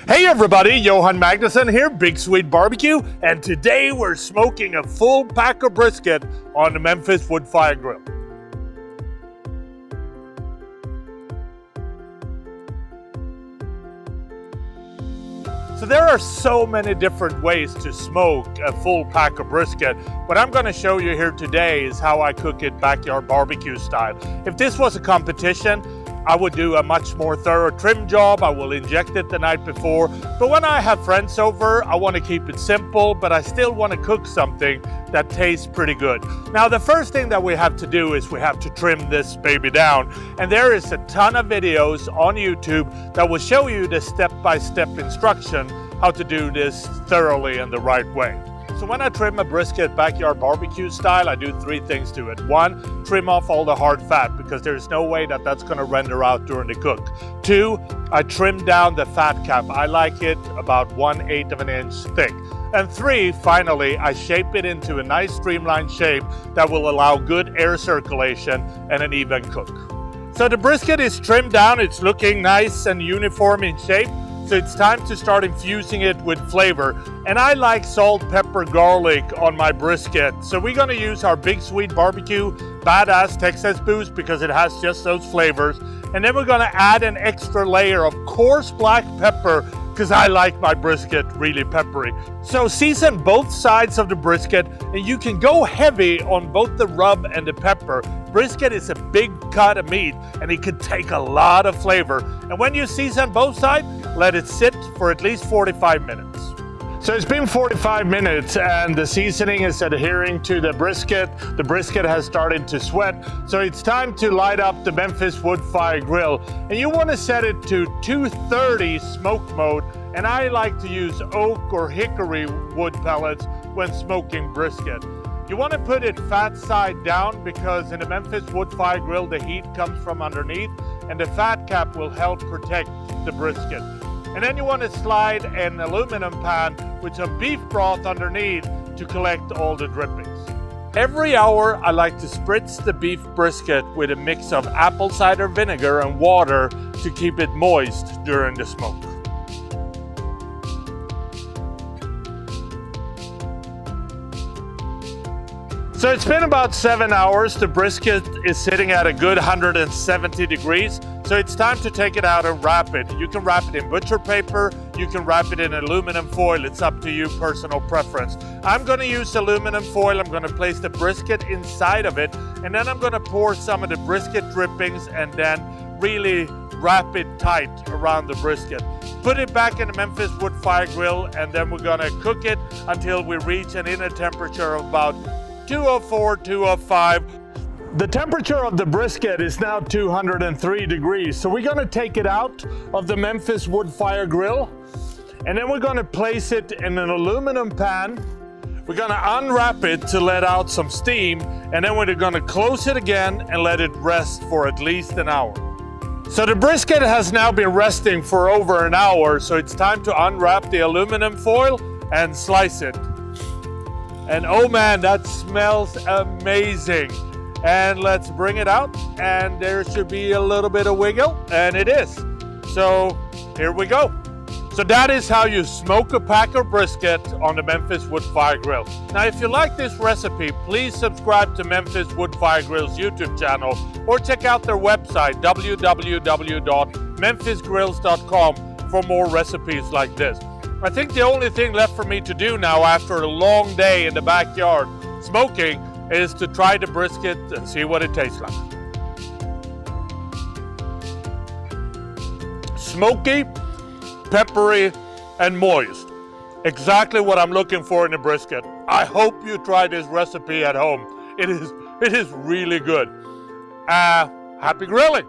Hey everybody, Johan Magnusson here, Big Swede Barbecue, and today we're smoking a full Packer Brisket on the Memphis Wood Fire Grill. So there are so many different ways to smoke a full Packer Brisket. What I'm going to show you here today is how I cook it backyard barbecue style. If this was a competition, I would do a much more thorough trim job. I will inject it the night before. But when I have friends over, I want to keep it simple, but I still want to cook something that tastes pretty good. Now, the first thing that we have to do is we have to trim this baby down. And there is a ton of videos on YouTube that will show you the step-by-step instruction how to do this thoroughly in the right way. So when I trim a brisket backyard barbecue style, I do three things to it. One, trim off all the hard fat because there's no way that that's going to render out during the cook. Two, I trim down the fat cap. I like it about 1/8 of an inch thick. And three, finally, I shape it into a nice streamlined shape that will allow good air circulation and an even cook. So the brisket is trimmed down. It's looking nice and uniform in shape. So it's time to start infusing it with flavor. And I like salt, pepper, garlic on my brisket. So we're gonna use our Big Swede Barbecue Badass Texas Boost because it has just those flavors. And then we're gonna add an extra layer of coarse black pepper because I like my brisket really peppery. So season both sides of the brisket and you can go heavy on both the rub and the pepper. Brisket is a big cut of meat and it can take a lot of flavor. And when you season both sides, let it sit for at least 45 minutes. So it's been 45 minutes and the seasoning is adhering to the brisket. The brisket has started to sweat. So it's time to light up the Memphis Wood Fire Grill. And you want to set it to 230 smoke mode. And I like to use oak or hickory wood pellets when smoking brisket. You want to put it fat side down because in the Memphis Wood Fire Grill, the heat comes from underneath and the fat cap will help protect the brisket. And then you want to slide an aluminum pan with some beef broth underneath to collect all the drippings. Every hour, I like to spritz the beef brisket with a mix of apple cider vinegar and water to keep it moist during the smoke. So it's been about 7 hours. The brisket is sitting at a good 170 degrees. So it's time to take it out and wrap it. You can wrap it in butcher paper. You can wrap it in aluminum foil. It's up to you, personal preference. I'm gonna use aluminum foil. I'm gonna place the brisket inside of it. And then I'm gonna pour some of the brisket drippings and then really wrap it tight around the brisket. Put it back in the Memphis Wood Fire Grill and then we're gonna cook it until we reach an inner temperature of about 204, 205. The temperature of the brisket is now 203 degrees. So we're gonna take it out of the Memphis Wood Fire Grill and then we're gonna place it in an aluminum pan. We're gonna unwrap it to let out some steam and then we're gonna close it again and let it rest for at least an hour. So the brisket has now been resting for over an hour, so it's time to unwrap the aluminum foil and slice it. And oh man, that smells amazing. And let's bring it out and there should be a little bit of wiggle and it is. So here we go. So that is how you smoke a Packer brisket on the Memphis Wood Fire Grill. Now if you like this recipe, please subscribe to Memphis Wood Fire Grill's YouTube channel or check out their website www.memphisgrills.com for more recipes like this. I think the only thing left for me to do now after a long day in the backyard smoking is to try the brisket and see what it tastes like. Smoky, peppery, and moist. Exactly what I'm looking for in a brisket. I hope you try this recipe at home. It is really good. Happy grilling!